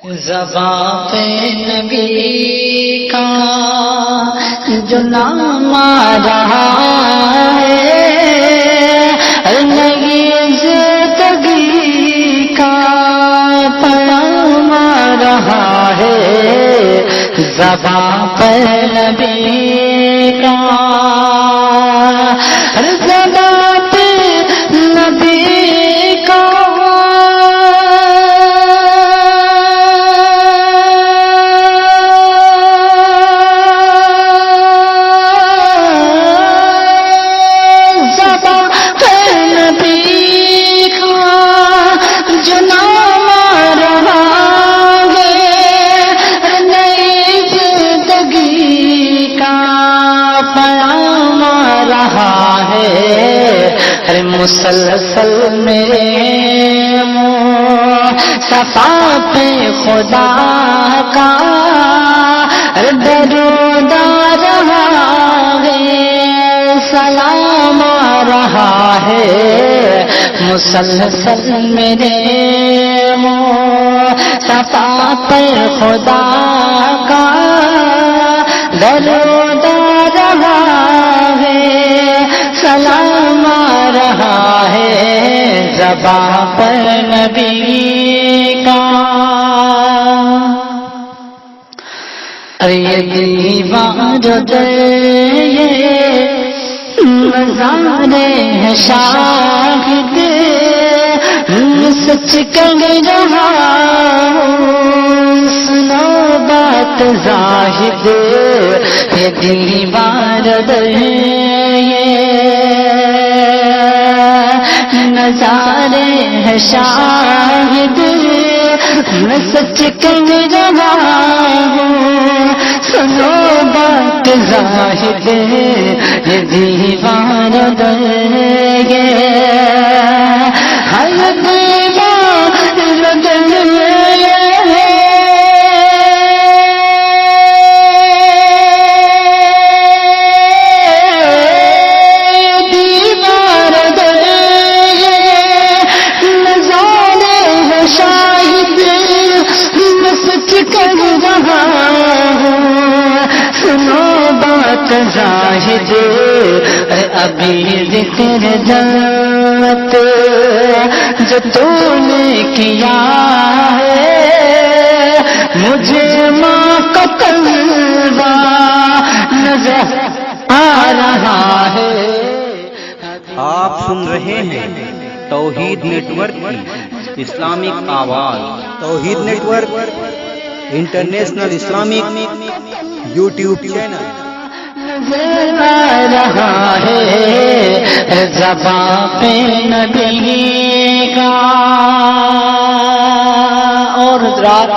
زبان پہ نبی کا جو نام آ رہا ہے، نئی زندگی کا پیام آ رہا ہے، زبان پہ نبی کا، زبان پہ نبی کا مسلسل میرے صفا پہ خدا کا درود آ رہا ہے، سلام آ رہا ہے، مسلسل میرے صفا پہ خدا کا درود آ رہا ہے، سلام آ رہا ہے، زبان پر نبی کا۔ ارے یہ دیوان جو یہ نظارے ہیں شاہد، سچ کہہ رہا سنو بات زاہد، یہ دیوان نظارے ہیں شاہد، میں سچ کہہ رہا ہوں سنو بات زاہد، یہ دیوان ہر زاہد، ابھی ذکر جنت جو تو نے کیا ہے، مجھے ماں کا قلبہ نظر آ رہا ہے۔ آپ سن رہے ہیں توحید نیٹ ورک کی اسلامک آواز۔ Tawheed network international Islamic YouTube channel نظر آ رہا ہے، زبان پہ نبی کا۔ اور حضرات،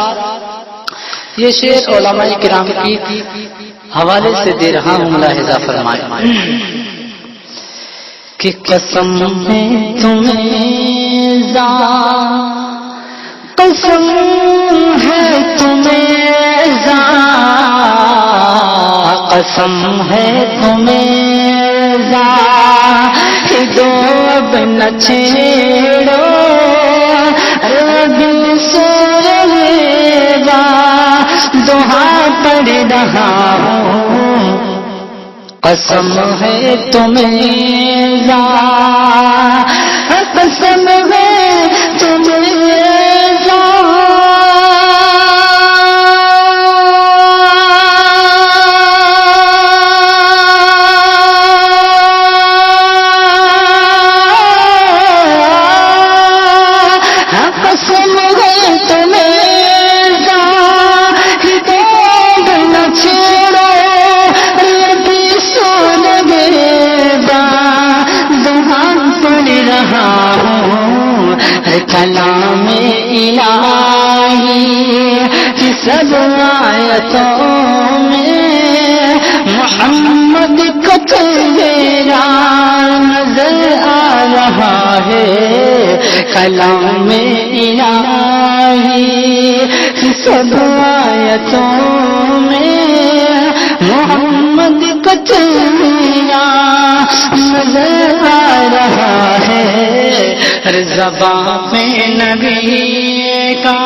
یہ شعر علماء کرام کی حوالے سے دے رہا ہوں، ملاحظہ فرمائیں کہ قسم ہے تمہیں قسم ہے تمہیں قسم ہے تمہیں دو اب نہ چھیڑو، رب سو رہے گا، دعا پڑھ رہا ہوں، قسم ہے تمہیں قسم ہے تمہیں کلام الہی کی سب آیتوں میں محمد کو تیرا نظر آ رہا ہے، کلام الہی کی سب آیتوں میں محمد کو تیرا نظر آ رہا ہے، زبان پہ نبی کا۔